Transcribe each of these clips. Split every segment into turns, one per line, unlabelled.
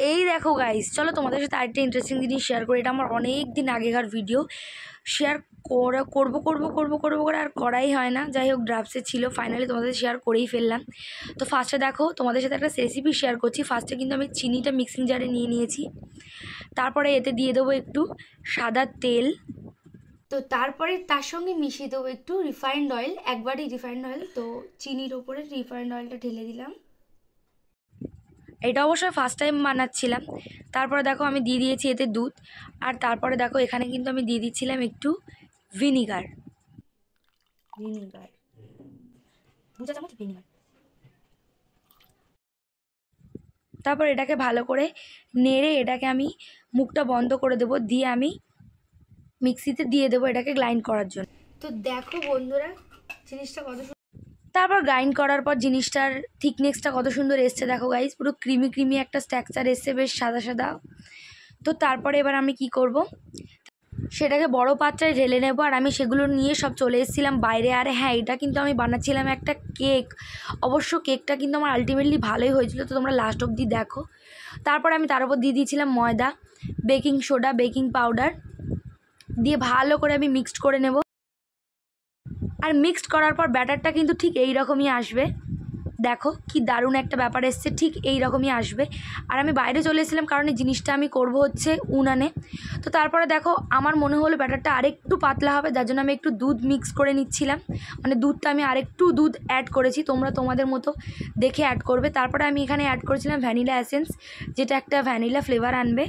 এই দেখো গাইস, চলো তোমাদের সাথে আরেকটা ইন্টারেস্টিং জিনিস শেয়ার করি। এটা আমার অনেক দিন আগেকার ভিডিও, শেয়ার করবো করে আর করাই হয় না। যাই হোক, ড্রাফটসে ছিল, ফাইনালি তোমাদের শেয়ার করেই ফেললাম। তো ফার্স্টে দেখো তোমাদের সাথে একটা রেসিপি শেয়ার করছি। ফার্স্টে কিন্তু আমি চিনিটা মিক্সিং জারে নিয়ে নিয়েছি। তারপরে এতে দিয়ে দেবো একটু সাদা তেল। তো তারপরে তার সঙ্গে মিশিয়ে দেবো একটু রিফাইন্ড অয়েল, একবারই রিফাইন্ড অয়েল। তো চিনির ওপরে রিফাইন্ড অয়েলটা ঢেলে দিলাম। এটা অবশ্যই ফার্স্ট টাইম বানাচ্ছিলাম। তারপরে দেখো আমি দিয়ে দিয়েছি এতে দুধ। আর তারপরে দেখো এখানে কিন্তু আমি দিয়ে দিচ্ছিলাম একটু ভিনিগার, 2 চা চামচ ভিনিগার। তারপর এটাকে ভালো করে নেড়ে এটাকে আমি মুখটা বন্ধ করে দেবো, দিয়ে আমি মিক্সিতে দিয়ে দেবো এটাকে গ্রাইন্ড করার জন্য। তো দেখো বন্ধুরা জিনিসটা কত, তারপর গ্রাইন্ড করার পর জিনিসটার থিকনেসটা কত সুন্দর এসছে। দেখো গাইস, পুরো ক্রিমি একটা স্ট্রাকচার এসছে, বেশ সাদা। তো তারপরে এবার আমি কি করব, সেটাকে বড় পাত্রে ঢেলে নেব। আর আমি সেগুলো নিয়ে সব চলে এসেছিলাম বাইরে। আর হ্যাঁ, এটা কিন্তু আমি বানাচ্ছিলাম একটা কেক। অবশ্য কেকটা কিন্তু আমার আলটিমেটলি ভালোই হয়েছিল, তো তোমরা লাস্ট অবধি দেখো। তারপর আমি তার উপর দিয়ে দিয়েছিলাম ময়দা, বেকিং সোডা, বেকিং পাউডার দিয়ে ভালো করে আমি মিক্সড করে নেব। আর মিক্সড করার পর ব্যাটারটা কিন্তু ঠিক এই রকমই আসবে। দেখো কি দারুণ একটা ব্যাপার এসছে, ঠিক এই রকমই আসবে। আর আমি বাইরে চলে এসেছিলাম কারণ এই জিনিসটা আমি করব হচ্ছে উনানে। তো তারপরে দেখো আমার মনে হলো ব্যাটারটা আরেকটু পাতলা হবে, যার জন্য আমি একটু দুধ মিক্স করে নিচ্ছিলাম। মানে দুধটা আমি আরেকটু দুধ অ্যাড করেছি, তোমরা তোমাদের মতো দেখে অ্যাড করবে। তারপরে আমি এখানে অ্যাড করেছিলাম ভ্যানিলা এসেন্স, যেটা একটা ভ্যানিলা ফ্লেভার আনবে।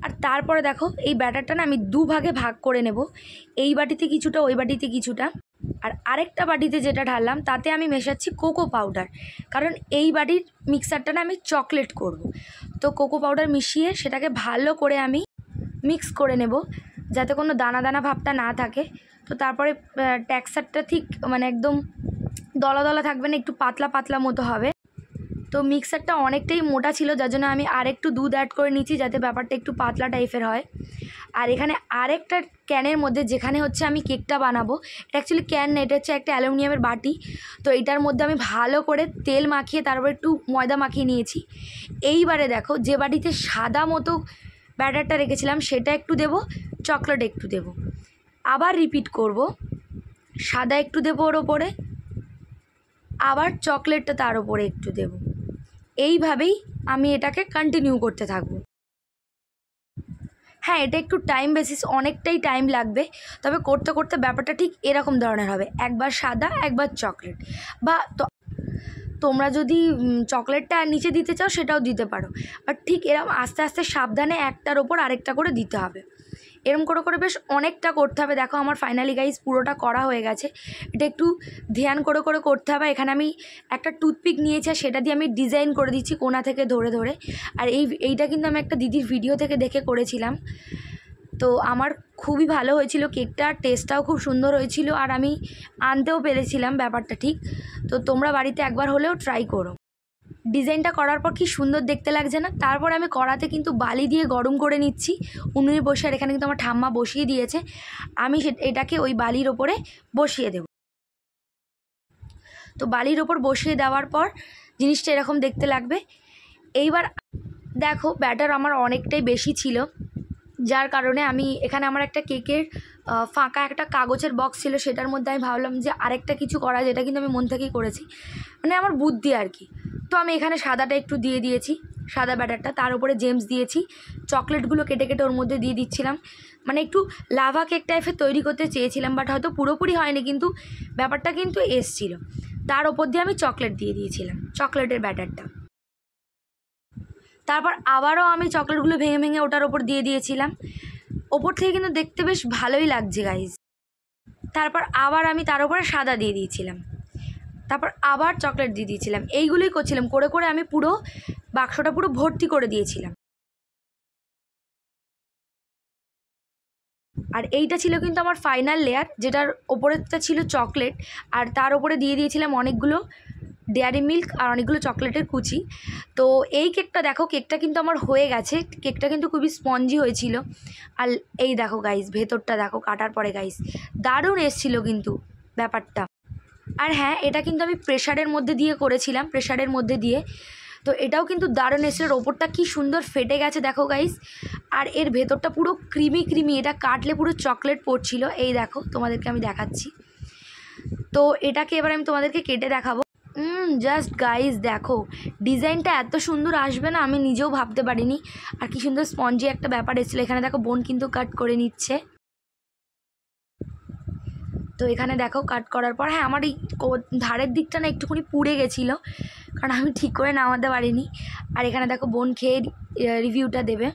আর তারপরে দেখো এই ব্যাটারটা না আমি দুভাগে ভাগ করে নেব, এই বাটিতে কিছুটা, ওই বাটিতে কিছুটা। আর আরেকটা বাটিতে যেটা ঢাললাম তাতে আমি মেশাচ্ছি কোকো পাউডার, কারণ এই বাটির মিক্সারটা না আমি চকলেট করব। তো কোকো পাউডার মিশিয়ে সেটাকে ভালো করে আমি মিক্স করে নেব, যাতে কোনো দানা ভাবটা না থাকে। তো তারপরে টেক্সচারটা ঠিক মানে একদম দলা থাকবে না, একটু পাতলা মতো হবে। তো মিক্সারটা অনেকটাই মোটা ছিল, যার জন্য আমি আরেকটু দুধ অ্যাড করে নিচ্ছি, যাতে ব্যাপারটা একটু পাতলা টাইপের হয়। আর এখানে আরেকটা ক্যানের মধ্যে, যেখানে হচ্ছে আমি কেকটা বানাবো, এটা অ্যাকচুয়ালি ক্যান না, এটা হচ্ছে একটা অ্যালুমিনিয়ামের বাটি। তো এটার মধ্যে আমি ভালো করে তেল মাখিয়ে তারপর একটু ময়দা মাখিয়ে নিয়েছি। এইবারে দেখো যে বাটিতে সাদা মতো ব্যাটারটা রেখেছিলাম সেটা একটু দেব, চকলেট একটু দেব, আবার রিপিট করব, সাদা একটু দেবো ওর ওপরে, আবার চকলেটটা তার ওপরে একটু দেব। এইভাবেই আমি এটাকে কন্টিনিউ করতে থাকবো। হ্যাঁ, এটা একটু টাইম বেসিস, অনেকটাই টাইম লাগবে, তবে করতে করতে ব্যাপারটা ঠিক এরকম ধরনের হবে, একবার সাদা একবার চকলেট। বা তো তোমরা যদি চকলেটটা নিচে দিতে চাও সেটাও দিতে পারো, বাট ঠিক এরকম আস্তে আস্তে সাবধানে একটার ওপর আরেকটা করে দিতে হবে। এরকম করে বেশ অনেকটা করতে হবে। দেখো আমার ফাইনালি গাইস পুরোটা করা হয়ে গেছে। এটা একটু ধ্যান করে করতে হবে। এখানে আমি একটা টুথপিক নিয়েছি, সেটা দিয়ে আমি ডিজাইন করে দিচ্ছি কোণা থেকে ধরে। আর এইটা কিন্তু আমি একটা দিদির ভিডিও থেকে দেখে করেছিলাম। তো আমার খুবই ভালো হয়েছিল কেকটা, টেস্টটাও খুব সুন্দর হয়েছিল, আর আমি আনতেও পেরেছিলাম ব্যাপারটা ঠিক। তো তোমরা বাড়িতে একবার হলেও ট্রাই করো। ডিজাইনটা করার পর কি সুন্দর দেখতে লাগছে না? তারপর আমি কড়াতে কিন্তু বালি দিয়ে গরম করে নিচ্ছি উনুনে বসে। আর এখানে কিন্তু আমার ঠাম্মা বসিয়ে দিয়েছে, আমি এটাকে ওই বালির ওপরে বসিয়ে দেব। তো বালির ওপর বসিয়ে দেওয়ার পর জিনিসটা এরকম দেখতে লাগবে। এইবার দেখো ব্যাটার আমার অনেকটাই বেশি ছিল, যার কারণে আমি এখানে আমার একটা কেকের ফাঁকা একটা কাগজের বক্স ছিল, সেটার মধ্যে আমি ভাবলাম যে আরেকটা কিছু করা, যেটা কিন্তু আমি মন থেকেই করেছি, মানে আমার বুদ্ধি আর কি। তো আমি এখানে সাদাটা একটু দিয়ে দিয়েছি, সাদা ব্যাটারটা, তার উপরে জেমস দিয়েছি, চকলেটগুলো কেটে ওর মধ্যে দিয়ে দিচ্ছিলাম। মানে একটু লাভা কেক টাইপের তৈরি করতে চেয়েছিলাম, বাট হয়তো পুরোপুরি হয়নি, কিন্তু ব্যাপারটা কিন্তু এসছিল। তার ওপর দিয়ে আমি চকলেট দিয়ে দিয়েছিলাম, চকলেটের ব্যাটারটা। তারপর আবারও আমি চকলেটগুলো ভেঙে ওটার ওপর দিয়ে দিয়েছিলাম। ওপর থেকে কিন্তু দেখতে বেশ ভালোই লাগছে গাইজ। তারপর আবার আমি তার উপরে সাদা দিয়ে দিয়েছিলাম, তারপর আবার চকলেট দিয়ে দিয়েছিলাম। এইগুলোই করছিলাম, করে আমি পুরো বাক্সটা পুরো ভর্তি করে দিয়েছিলাম। আর এইটা ছিল কিন্তু আমার ফাইনাল লেয়ার, যেটার ওপরেরটা ছিল চকলেট, আর তার ওপরে দিয়ে দিয়েছিলাম অনেকগুলো ডেয়ারি মিল্ক আর অনেকগুলো চকলেটের কুচি। তো এই কেকটা দেখো, কেকটা কিন্তু আমার হয়ে গেছে। কেকটা কিন্তু খুবই স্পঞ্জি হয়েছিল। আর এই দেখো গাইস, ভেতরটা দেখো কাটার পরে গাইস, দারুণ এসছিল কিন্তু ব্যাপারটা। আর হ্যাঁ, এটা কিন্তু আমি প্রেশারের মধ্যে দিয়ে করেছিলাম, প্রেশারের মধ্যে দিয়ে। তো এটাও কিন্তু দারুণ এসেছিল, ওপরটা কি সুন্দর ফেটে গেছে দেখো গাইস, আর এর ভেতরটা পুরো ক্রিমি ক্রিমি, এটা কাটলে পুরো চকলেট পড়ছিল। এই দেখো তোমাদেরকে আমি দেখাচ্ছি। তো এটাকে এবার আমি তোমাদেরকে কেটে দেখাবো। জাস্ট গাইস দেখো ডিজাইনটা এত সুন্দর আসবে না, আমি নিজেও ভাবতে পারিনি। আর কি সুন্দর স্পঞ্জি একটা ব্যাপার এসেছিলো। এখানে দেখো বোন কিন্তু কাট করে নিচ্ছে। তো এখানে দেখো কাট করার পর, হ্যাঁ আমার এই ধারের দিকটা না একটুখানি পুড়ে গেছিলো, কারণ আমি ঠিক করে নামাতে পারিনি। আর এখানে দেখো বোন খেয়ে রিভিউটা দেবে।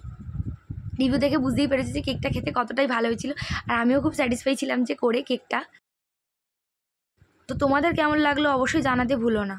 রিভিউ দেখে বুঝতেই পেরেছি যে কেকটা খেতে কতটাই ভালো হয়েছিল, আর আমিও খুব স্যাটিসফাই ছিলাম যে করে কেকটা। তো তোমাদের কেমন লাগলো অবশ্যই জানাতে ভুলো না।